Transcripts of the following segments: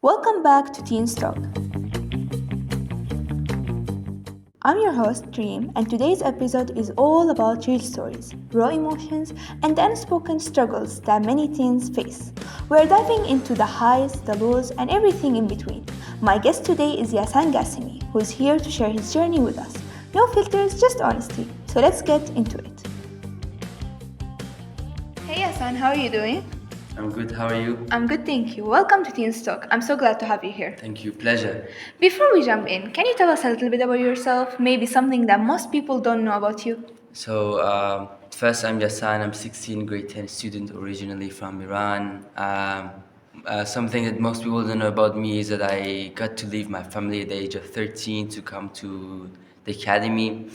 Welcome back to Teen Talk. I'm your host, Dream, and today's episode is all about real stories, raw emotions, and the unspoken struggles that many teens face. We're diving into the highs, the lows, and everything in between. My guest today is Yasan Gassimi, who's here to share his journey with us. No filters, just honesty. So let's get into it. Hey Yasan, how are you doing? I'm good. How are you? I'm good, thank you. Welcome to Teen Talk. I'm so glad to have you here. Thank you. Pleasure. Before we jump in, can you tell us a little bit about yourself? Maybe something that most people don't know about you? First, I'm Yassan. I'm 16, grade 10 student, originally from Iran. Something that most people don't know about me is that I got to leave my family at the age of 13 to come to the academy,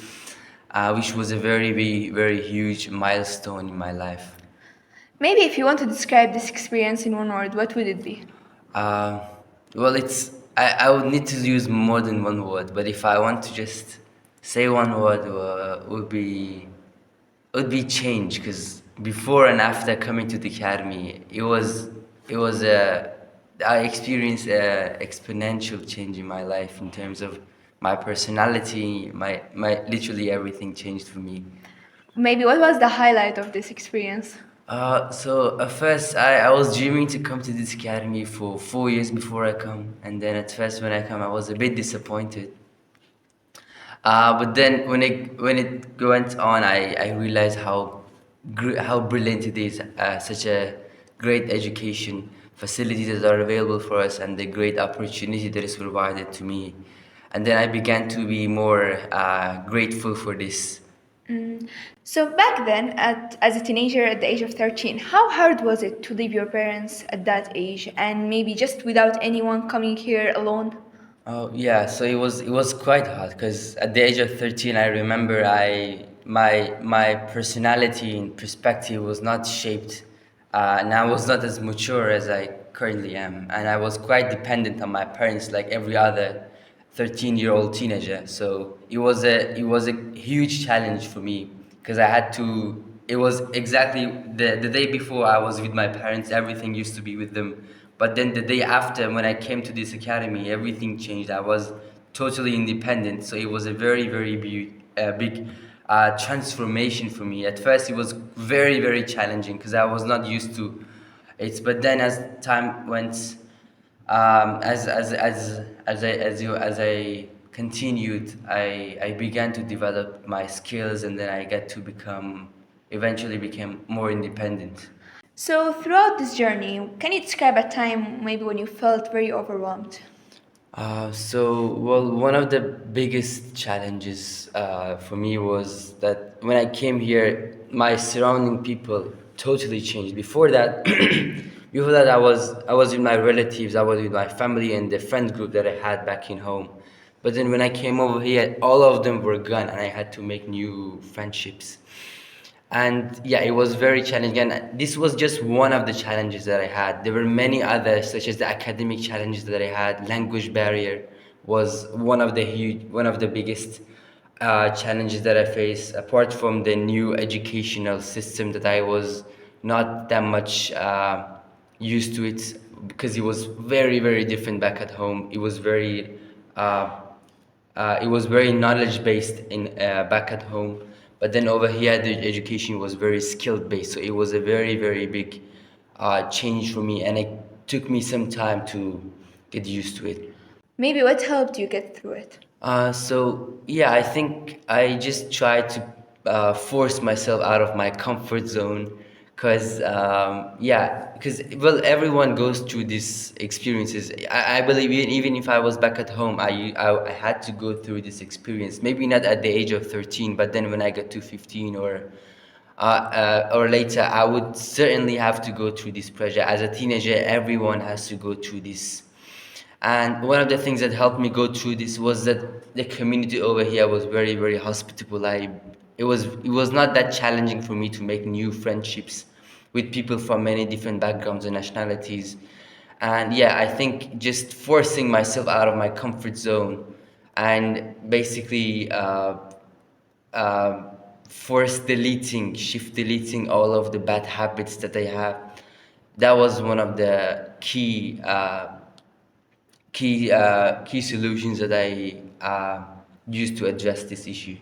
which was a very huge milestone in my life. Maybe if you want to describe this experience in one word, what would it be? Uh, well, I would need to use more than one word, but if I want to just say one word, would be change. Because before and after coming to the academy, I experienced a exponential change in my life in terms of my personality, my literally everything changed for me. Maybe what was the highlight of this experience? So at first I was dreaming to come to this academy for 4 years before I come, and then at first when I come I was a bit disappointed. But then when it went on, I realized how brilliant it is, such a great education facilities that are available for us, and the great opportunity that is provided to me, and then I began to be more grateful for this. So back then, as a teenager at the age of 13, how hard was it to leave your parents at that age and maybe just without anyone coming here alone? Oh yeah, so it was quite hard because at the age of 13, I remember my personality and perspective was not shaped, and I was not as mature as I currently am, and I was quite dependent on my parents like every other 13-year-old teenager. So it was a huge challenge for me because I had to. It was exactly the day before I was with my parents. Everything used to be with them, but then the day after, when I came to this academy, everything changed. I was totally independent. So it was a very big transformation for me. At first, it was very challenging because I was not used to it. But then as time went, as I continued, I began to develop my skills, and then I got to eventually became more independent. So throughout this journey, can you describe a time maybe when you felt very overwhelmed? Well, one of the biggest challenges for me was that when I came here, my surrounding people totally changed. Before that, I was with my relatives, I was with my family and the friend group that I had back in home. But then when I came over here, all of them were gone, and I had to make new friendships. And yeah, it was very challenging, and this was just one of the challenges that I had. There were many others, such as the academic challenges that I had. Language barrier was one of the biggest challenges that I faced, apart from the new educational system that I was not that much used to it, because it was very different back at home. Uh, it was very knowledge based in back at home, but then over here the education was very skill based. So it was a very big change for me, and it took me some time to get used to it. Maybe what helped you get through it? So yeah, I think I just try to force myself out of my comfort zone, because well, everyone goes through these experiences. I believe even if I was back at home, I had to go through this experience. Maybe not at the age of 13, but then when I got to 15 or later, I would certainly have to go through this pressure. As a teenager, everyone has to go through this. And one of the things that helped me go through this was that the community over here was very hospitable. It was not that challenging for me to make new friendships with people from many different backgrounds and nationalities. And yeah, I think just forcing myself out of my comfort zone and basically uh, shift deleting all of the bad habits that I have. That was one of the key key solutions that I use to address this issue.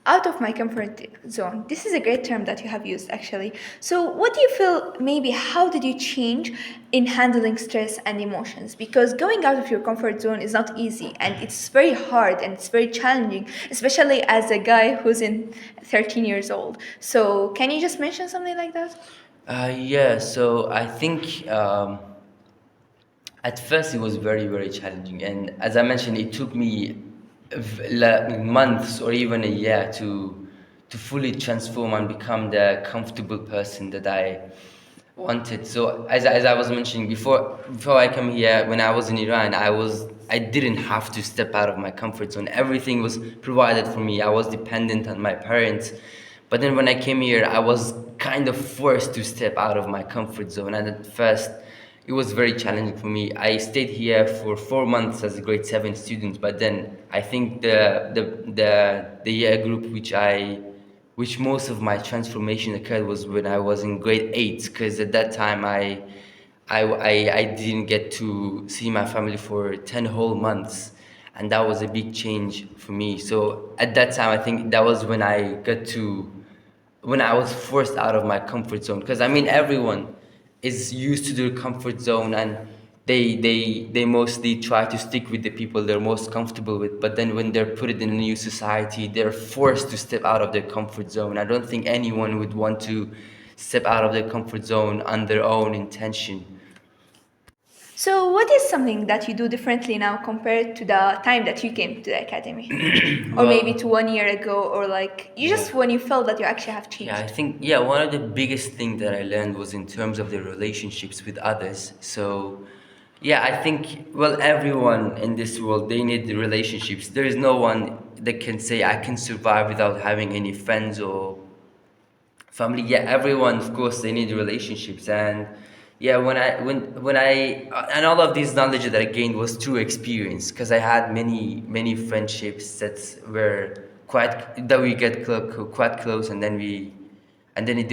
Out of my comfort zone. This is a great term that you have used actually. So, what do you feel maybe how did you change in handling stress and emotions? Because going out of your comfort zone is not easy and it's very hard and it's very challenging, especially as a guy who's in 13 years old. So, can you just mention something like that? Yeah, so I think at first it was very, very challenging, and as I mentioned, it took me months or even a year to fully transform and become the comfortable person that I wanted. So as I was mentioning before I came here, when I was in Iran, I didn't have to step out of my comfort zone. Everything was provided for me. I was dependent on my parents. But then when I came here, I was kind of forced to step out of my comfort zone. And at first, it was very challenging for me. I stayed here for 4 months as a grade 7 student, but then I think the year group which most of my transformation occurred was when I was in grade 8, because at that time I didn't get to see my family for 10 whole months, and that was a big change for me. So at that time, I think that was when I was forced out of my comfort zone. Because I mean, everyone is used to their comfort zone, and they mostly try to stick with the people they're most comfortable with. But then when they're put in a new society, they're forced to step out of their comfort zone. I don't think anyone would want to step out of their comfort zone on their own intention. So, what is something that you do differently now compared to the time that you came to the academy? Or maybe Well, to 1 year ago, or like you yeah. just when you felt that you actually have Yeah, I changed? think yeah, one of the biggest things that I learned was in terms of the relationships with others. So yeah, I think well everyone in this world they need the relationships. There is no one that can say I can survive without having any friends or family. Yeah, everyone of course they need relationships. And yeah, when I and all of this knowledge that I gained was through experience, because I had many friendships that we get quite close, and then it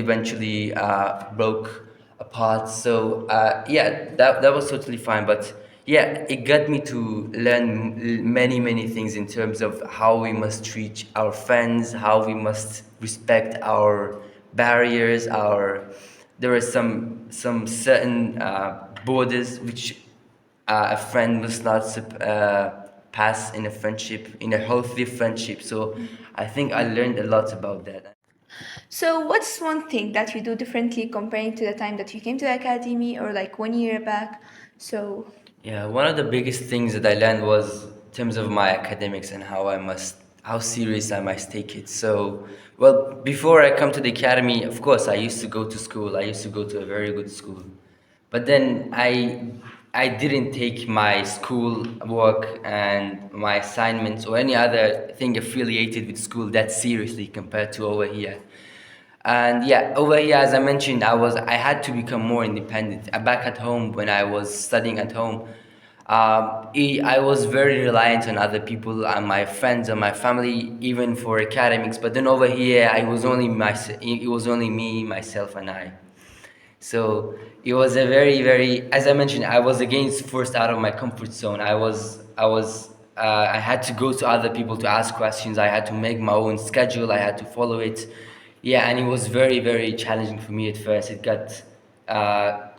eventually broke apart. So yeah, that was totally fine. But yeah, it got me to learn many things in terms of how we must treat our friends, how we must respect our barriers. Our There are some certain borders which a friend must not pass in a friendship, in a healthy friendship. So I think I learned a lot about that. So, what's one thing that you do differently comparing to the time that you came to the academy or like 1 year back? So, Yeah, one of the biggest things that I learned was in terms of my academics and how serious I must take it. So, well, before I come to the academy, of course, I used to go to school. I used to go to a very good school. But then I didn't take my school work and my assignments or any other thing affiliated with school that seriously compared to over here. And yeah, over here, as I mentioned, I had to become more independent. Back at home, when I was studying at home, I was very reliant on other people, on my friends, on my family, even for academics. But then over here, it was only me, myself, and I. So it was a very, as I mentioned, I was against forced out of my comfort zone. I had to go to other people to ask questions. I had to make my own schedule. I had to follow it. Yeah, and it was very challenging for me at first. It got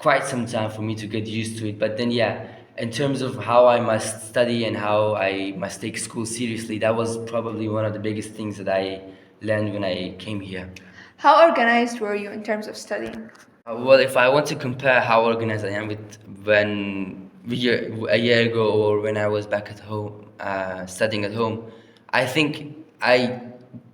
quite some time for me to get used to it. But then, yeah, in terms of how I must study and how I must take school seriously, that was probably one of the biggest things that I learned when I came here. how organized were you in terms of studying? Well, if I want to compare how organized I am with a year ago or when I was back at home, studying at home, I think I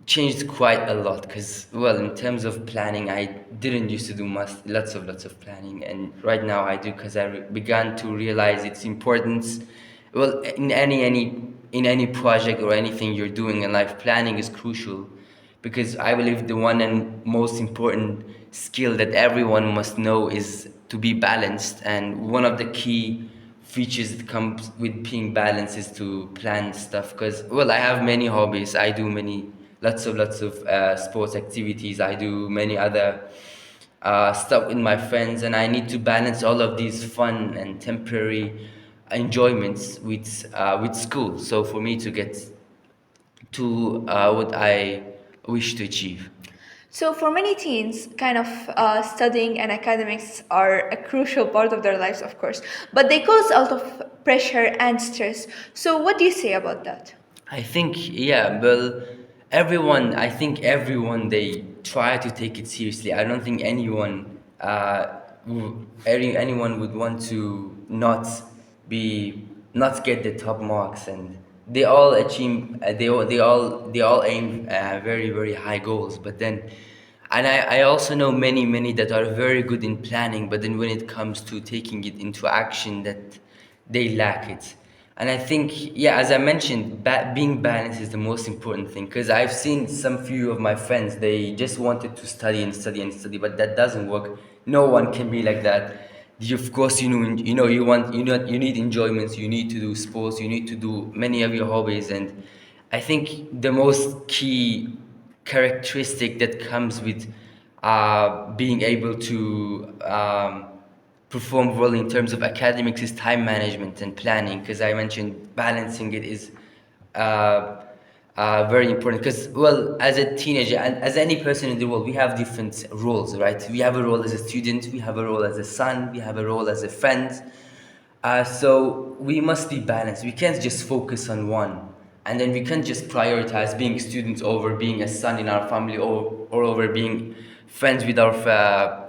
changed quite a lot. Because, well, in terms of planning, I didn't used to do lots of planning, and right now I do because began to realize its importance. Well, in any project or anything you're doing in life, planning is crucial, because I believe the one and most important skill that everyone must know is to be balanced. And one of the key features that comes with being balanced is to plan stuff. Because, well, I have many hobbies. I do lots of sports activities. I do many other stuff with my friends, and I need to balance all of these fun and temporary enjoyments with school. So for me to get to what I wish to achieve. So, for many teens, kind of studying and academics are a crucial part of their lives, of course, but they cause a lot of pressure and stress. So, what do you say about that? I think, yeah, well, I think everyone, they try to take it seriously. I don't think anyone would want to not get the top marks, and they all achieve, they all aim very, very high goals. But then, and I also know many that are very good in planning, but then when it comes to taking it into action, that they lack it. And I think, yeah, as I mentioned, being balanced is the most important thing, because I've seen some few of my friends, they just wanted to study and study and study, but that doesn't work. No one can be like that. Of course, you need enjoyments, you need to do sports, you need to do many of your hobbies. And I think the most key characteristic that comes with being able to perform well in terms of academics is time management and planning, because I mentioned balancing it is uh, very important, because, well, as a teenager and as any person in the world, we have different roles, right? We have a role as a student, we have a role as a son, we have a role as a friend. So we must be balanced. We can't just focus on one, and then we can't just prioritize being students over being a son in our family, or over being friends with our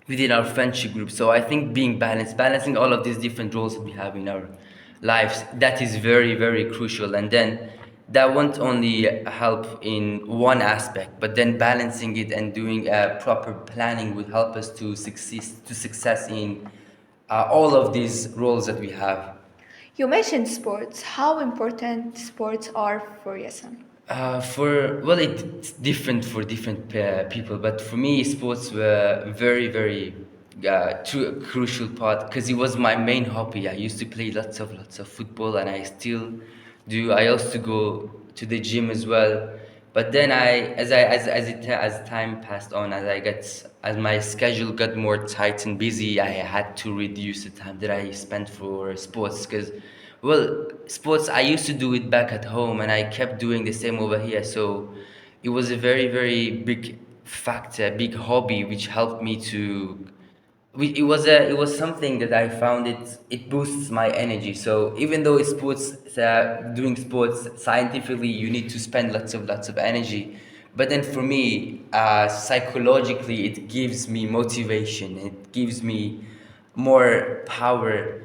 within our friendship group. So I think being balanced, balancing all of these different roles that we have in our lives, that is very, very crucial. And then that won't only help in one aspect, but then balancing it and doing proper planning would help us to success in all of these roles that we have. You mentioned sports. How important sports are for Yasan? It's different for different people, but for me, sports were very, very crucial part, because it was my main hobby. I used to play lots of football, and I still do. I also go to the gym as well. But then as time passed on, as my schedule got more tight and busy, I had to reduce the time that I spent for sports, because, well, sports, I used to do it back at home, and I kept doing the same over here. So it was a very, very big factor, big hobby, which helped me to. It was something that I found it boosts my energy. So even though doing sports scientifically, you need to spend lots of energy, but then for me, psychologically, it gives me motivation. It gives me more power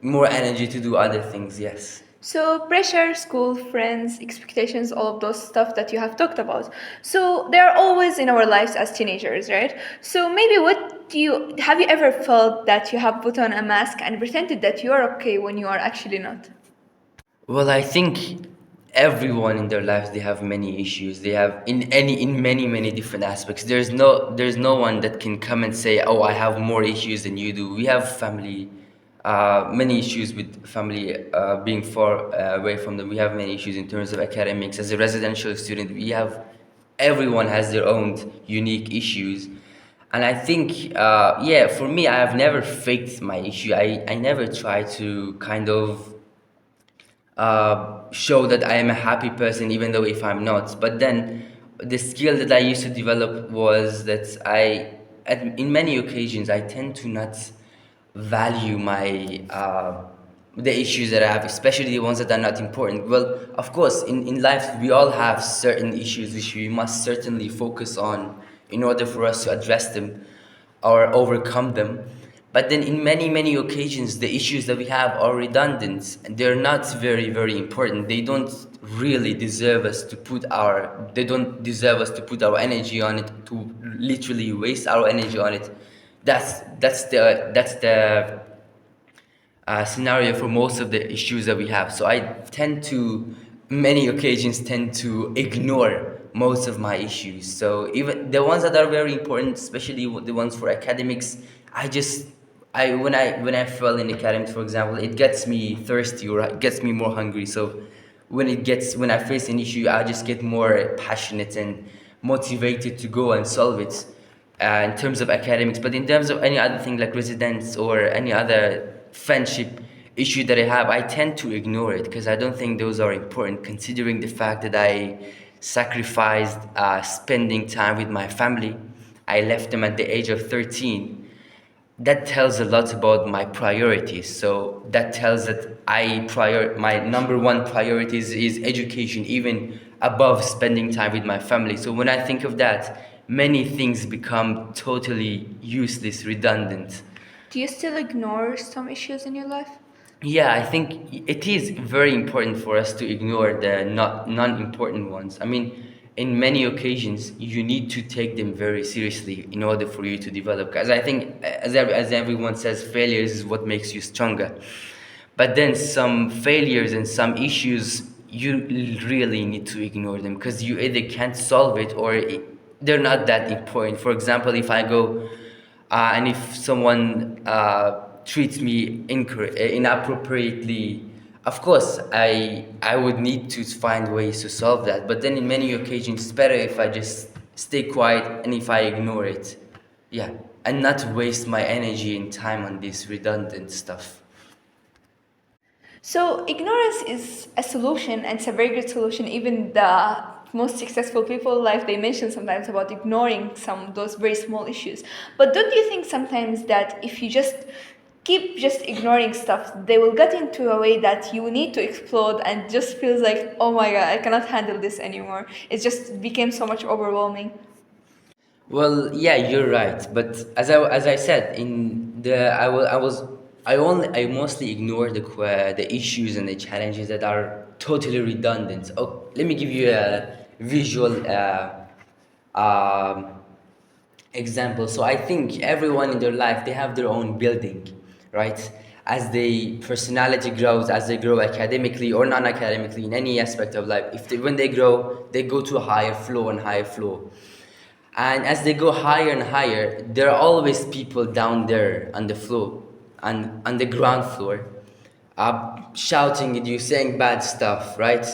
more energy to do other things. Yes. So, pressure, school, friends, expectations, all of those stuff that you have talked about. So, they're always in our lives as teenagers, right? So, maybe have you ever felt that you have put on a mask and pretended that you are okay when you are actually not? Well, I think everyone in their lives, they have many issues. They have in many different aspects. There's no one that can come and say, "Oh, I have more issues than you do." We have family, many issues with family being far away from them. We have many issues in terms of academics. As a residential student, everyone has their own unique issues. And I think, yeah, for me, I have never faked my issue. I never try to kind of show that I am a happy person, even though if I'm not. But then the skill that I used to develop was that in many occasions, I tend to not value the issues that I have, especially the ones that are not important. Well, of course, in life, we all have certain issues which we must certainly focus on in order for us to address them or overcome them. But then, in many occasions, the issues that we have are redundant, and they're not very, very important. They don't deserve us to put our energy on it, to literally waste our energy on it. That's the scenario for most of the issues that we have. So many occasions, tend to ignore most of my issues. So even the ones that are very important, especially the ones for academics, I just, when I fell in academics, for example, it gets me thirsty, or it gets me more hungry. So when I face an issue, I just get more passionate and motivated to go and solve it in terms of academics. But in terms of any other thing like residence or any other friendship, issue that I have, I tend to ignore it because I don't think those are important, considering the fact that I sacrificed spending time with my family. I left them at the age of 13. That tells a lot about my priorities. So that tells that my number one priorities is education, even above spending time with my family. So when I think of that, many things become totally useless, redundant. Do you still ignore some issues in your life? Yeah, I think it is very important for us to ignore the not non-important ones. I mean, in many occasions, you need to take them very seriously in order for you to develop. Because I think, as everyone says, failures is what makes you stronger. But then some failures and some issues, you really need to ignore them because you either can't solve it or they're not that important. For example, if I go and if someone treats me inappropriately, of course I would need to find ways to solve that. But then in many occasions, it's better if I just stay quiet and if I ignore it, yeah, and not waste my energy and time on this redundant stuff. So ignorance is a solution, and it's a very good solution. Even the most successful people in life, they mention sometimes about ignoring some of those very small issues. But don't you think sometimes that if you just keep just ignoring stuff, they will get into a way that you need to explode and just feels like, oh my god, I cannot handle this anymore. It just became so much overwhelming. Well, yeah, you're right. But as I said, in the I was I mostly ignore the issues and the challenges that are totally redundant. Oh, let me give you a visual um, example. So I think everyone in their life, they have their own building, right? As their personality grows, as they grow academically or non-academically in any aspect of life, when they grow, they go to a higher floor and higher floor. And as they go higher and higher, there are always people down there on the floor, on the ground floor, shouting at you, saying bad stuff, right?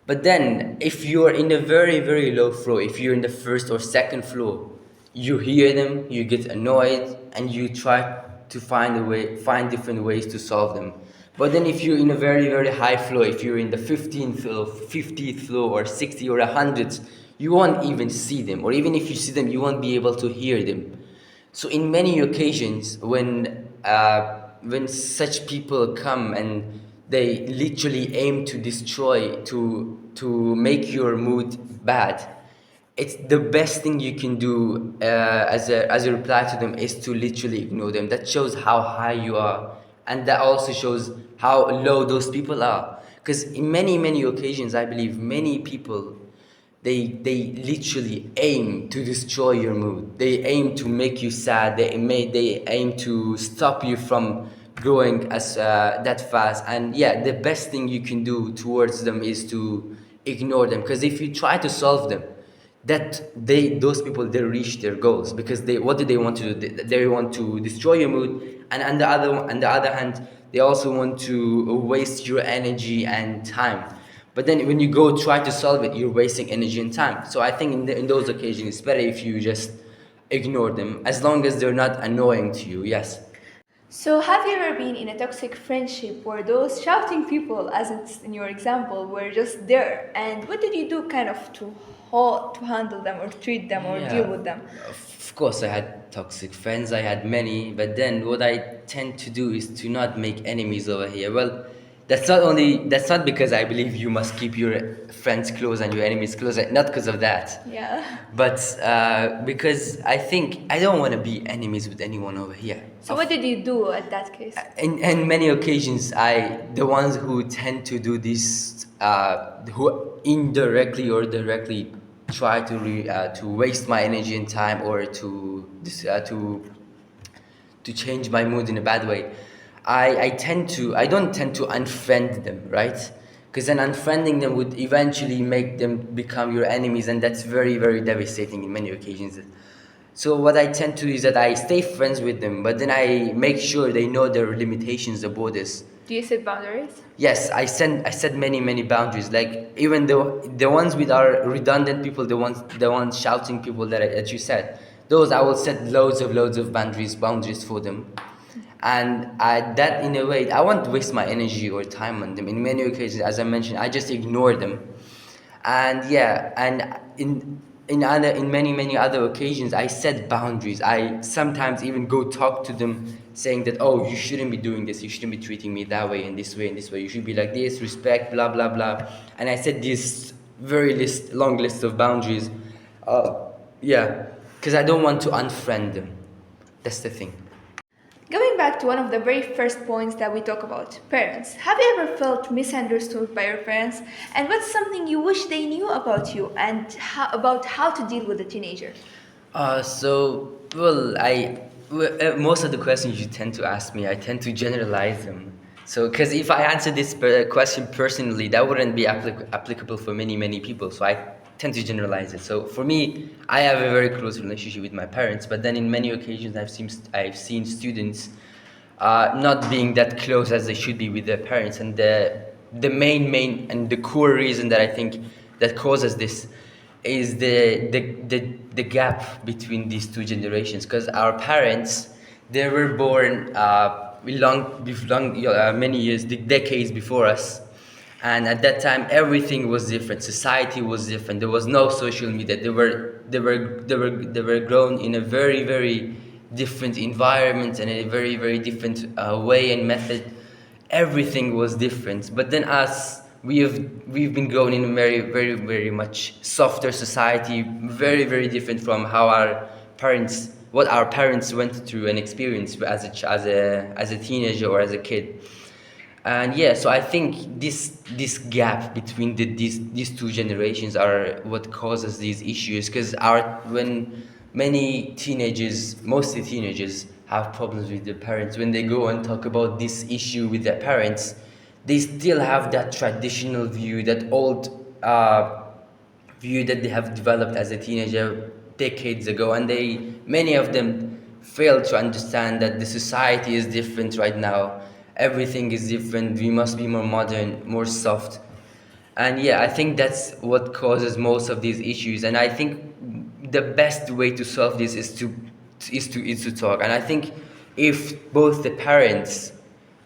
But then, if you're in a very, very low floor, if you're in the first or second floor, you hear them, you get annoyed, and you try to find different ways to solve them. But then, if you're in a very, very high floor, if you're in the 15th floor, 50th floor, or 60 or 100th, you won't even see them, or even if you see them, you won't be able to hear them. So in many occasions, when such people come and they literally aim to destroy, to make your mood bad, it's the best thing you can do as a reply to them is to literally ignore them. That shows how high you are, and that also shows how low those people are. Because in many occasions, I believe many people, they literally aim to destroy your mood. They aim to make you sad. They aim to stop you from growing as that fast. And yeah, the best thing you can do towards them is to ignore them. Because if you try to solve them, those people, they reach their goals, because they what do they want to do? They want to destroy your mood, and on the other hand, they also want to waste your energy and time. But then when you go try to solve it, you're wasting energy and time. So I think in those occasions, it's better if you just ignore them, as long as they're not annoying to you. Yes. So, have you ever been in a toxic friendship where those shouting people, as it's in your example, were just there? And what did you do kind of to handle them or treat them or deal Yeah, with them? of course, I had toxic friends. I had many, but then what I tend to do is to not make enemies over here. Well, that's not because I believe you must keep your friends close and your enemies close. Not because of that, Yeah. but because I think I don't want to be enemies with anyone over here. So, what did you do at that case? In many occasions, the ones who tend to do this, who indirectly or directly try to waste my energy and time, or to change my mood in a bad way, I don't tend to unfriend them, right? Because then unfriending them would eventually make them become your enemies, and that's very, very devastating in many occasions. So what I tend to do is that I stay friends with them, but then I make sure they know their limitations, the borders. Do you set boundaries? Yes, I set many boundaries. Like even the ones with our redundant people, the ones shouting people that you said, those I will set loads of boundaries for them. And that in a way, I won't waste my energy or time on them. In many occasions, as I mentioned, I just ignore them. And yeah, and in many other occasions, I set boundaries. I sometimes even go talk to them, saying that, oh, you shouldn't be doing this, you shouldn't be treating me that way and this way and this way, you should be like this, respect, blah blah blah. And I set this long list of boundaries. uh, yeah, because I don't want to unfriend them. That's the thing. Going back to one of the very first points that we talk about, parents. Have you ever felt misunderstood by your parents? And what's something you wish they knew about you and about how to deal with a teenager? Most of the questions you tend to ask me, I tend to generalize them. So, because if I answer this question personally, that wouldn't be applicable for many people. So, I tend to generalize it. So, for me, I have a very close relationship with my parents, but then in many occasions, I've seen students not being that close as they should be with their parents, and the main and the core reason that I think that causes this is the gap between these two generations, because our parents, they were born many years, decades before us. And at that time, everything was different. Society was different. There was no social media. They were grown in a very different environment and in a very different way and method. Everything was different. But then us, we've been grown in a very much softer society, very different from how what our parents went through and experienced as a teenager or as a kid. And yeah, so I think this gap between these two generations are what causes these issues, because our when many teenagers, mostly teenagers, have problems with their parents, when they go and talk about this issue with their parents, they still have that traditional view, that old view that they have developed as a teenager decades ago, and many of them fail to understand that the society is different right now. Everything is different. We must be more modern, more soft. And yeah, I think that's what causes most of these issues. And I think the best way to solve this is to talk. And I think if both the parents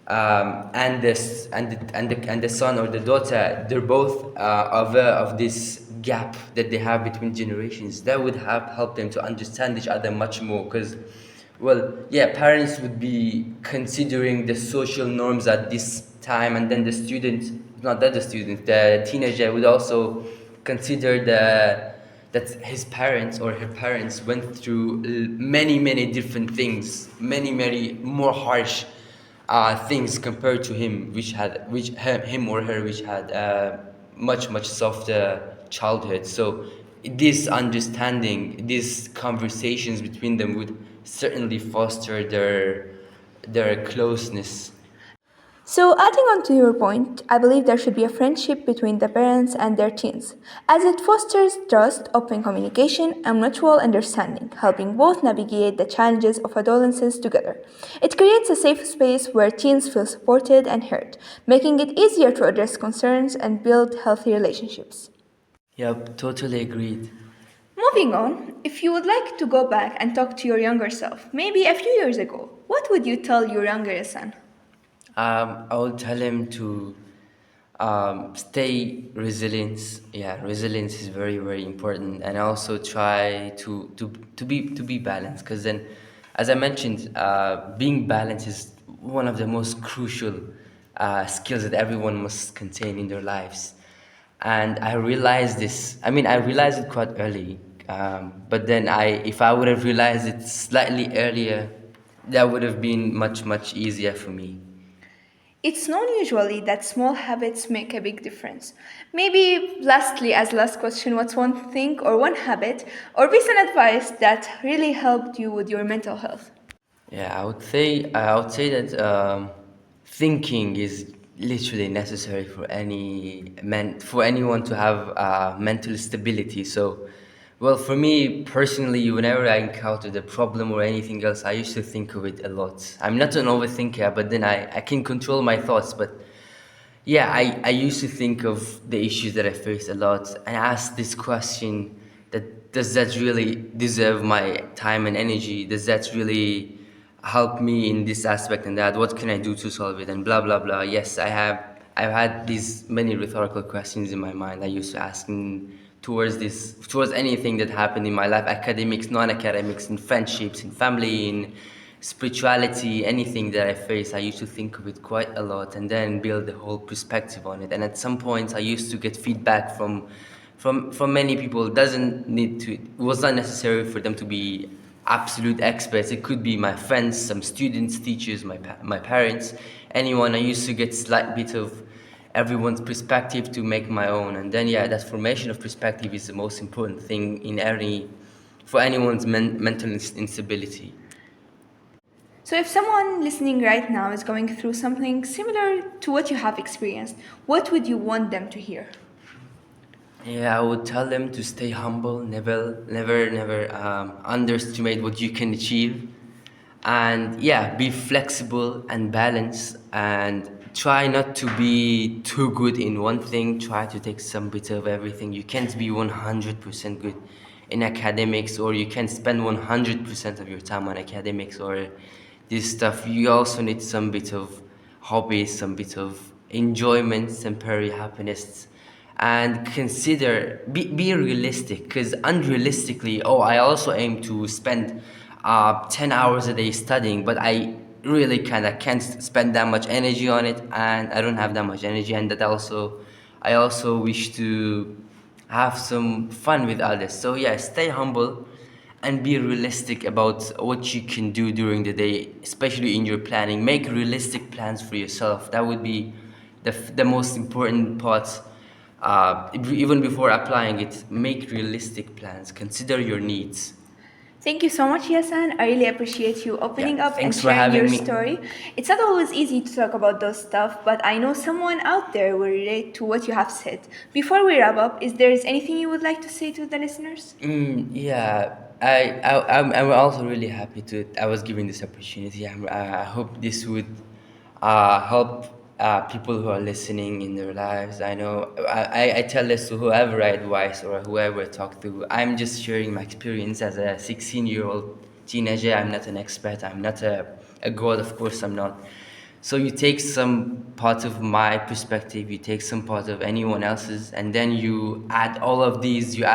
and the son or the daughter, they're both aware of this gap that they have between generations, that would have helped them to understand each other much more. Because, well, yeah, parents would be considering the social norms at this time, and then the student, not that the student, the teenager would also consider that his parents or her parents went through many different things, many more harsh things compared to him, him or her, which had much softer childhood. So this understanding, these conversations between them would certainly foster their closeness. So, adding on to your point, I believe there should be a friendship between the parents and their teens, as it fosters trust, open communication, and mutual understanding, helping both navigate the challenges of adolescence together. It creates a safe space where teens feel supported and heard, making it easier to address concerns and build healthy relationships. Yep, totally agreed. Moving on, if you would like to go back and talk to your younger self, maybe a few years ago, what would you tell your younger son? I would tell him to stay resilient. Yeah, resilience is very important, and also try to be balanced. Because then, as I mentioned, being balanced is one of the most crucial skills that everyone must contain in their lives. And I realized this. I mean, I realized it quite early. But then, if I would have realized it slightly earlier, that would have been much easier for me. It's known usually that small habits make a big difference. Maybe, lastly, as last question, what's one thing or one habit or piece of advice that really helped you with your mental health? Yeah, I would say that thinking is literally necessary for anyone to have mental stability. So, well, for me personally, whenever I encountered a problem or anything else, I used to think of it a lot. I'm not an overthinker, but then I can control my thoughts. But yeah, I used to think of the issues that I face a lot and ask this question, that does that really deserve my time and energy? Does that really help me in this aspect and that. What can I do to solve it? And blah blah blah. Yes, I have. I've had these many rhetorical questions in my mind. I used to ask towards anything that happened in my life, academics, non-academics, in friendships, in family, in spirituality, anything that I face. I used to think of it quite a lot and then build a whole perspective on it. And at some points, I used to get feedback from many people. It was not necessary for them to be absolute experts. It could be my friends, some students, teachers, my parents, anyone. I used to get slight bit of everyone's perspective to make my own. And then yeah, that formation of perspective is the most important thing in any for anyone's mental instability. So, if someone listening right now is going through something similar to what you have experienced, what would you want them to hear? Yeah, I would tell them to stay humble, never underestimate what you can achieve, and yeah, be flexible and balanced, and try not to be too good in one thing. Try to take some bit of everything. You can't be 100% good in academics, or you can't spend 100% of your time on academics or this stuff. You also need some bit of hobbies, some bit of enjoyment, temporary happiness, and be realistic, because unrealistically, oh, I also aim to spend 10 hours a day studying, but I really kind of can't spend that much energy on it, and I don't have that much energy, and that also I also wish to have some fun with others. So yeah, stay humble and be realistic about what you can do during the day, especially in your planning. Make realistic plans for yourself. That would be the most important part. Even before applying it, make realistic plans. Consider your needs. Thank you so much, Yasan. I really appreciate you Yeah, opening up and thanks for sharing your having me. story. It's not always easy to talk about those stuff, but I know someone out there will relate to what you have said. Before we wrap up, is there anything you would like to say to the listeners? Yeah, I'm also really happy to I was given this opportunity. I hope this would help people who are listening in their lives. I know I tell this to whoever I advise or whoever I talk to. I'm just sharing my experience as a 16-year-old teenager. I'm not an expert. I'm not a god, of course I'm not. So you take some part of my perspective, you take some part of anyone else's, and then you add all of these. You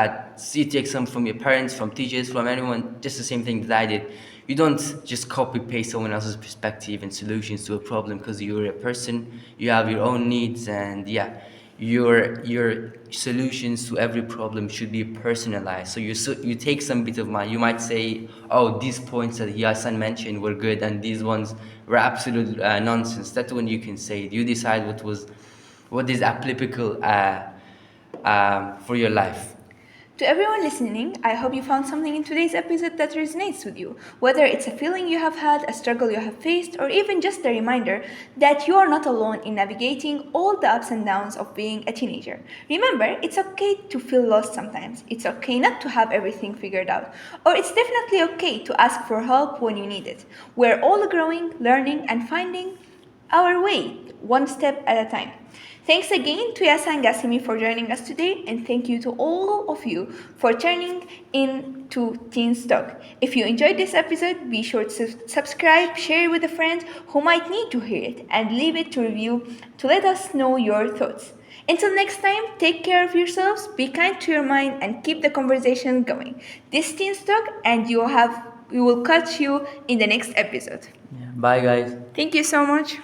take some from your parents, from teachers, from anyone, just the same thing that I did. You don't just copy paste someone else's perspective and solutions to a problem, because you're a person, you have your own needs, and yeah, your solutions to every problem should be personalized. So you take some bit of mine. You might say, oh, these points that Yasan mentioned were good, and these ones were absolute nonsense. That's when you can say it. You decide what is applicable for your life. To everyone listening, I hope you found something in today's episode that resonates with you. Whether it's a feeling you have had, a struggle you have faced, or even just a reminder that you are not alone in navigating all the ups and downs of being a teenager. Remember, it's okay to feel lost sometimes. It's okay not to have everything figured out. Or it's definitely okay to ask for help when you need it. We're all growing, learning, and finding our way, one step at a time. Thanks again to Yasan Gassimi for joining us today, and thank you to all of you for turning in to Teens Talk. If you enjoyed this episode, be sure to subscribe, share with a friend who might need to hear it, and leave it to review to let us know your thoughts. Until next time, take care of yourselves, be kind to your mind, and keep the conversation going. This is Teens Talk, and we will catch you in the next episode. Yeah. Bye, guys. Thank you so much.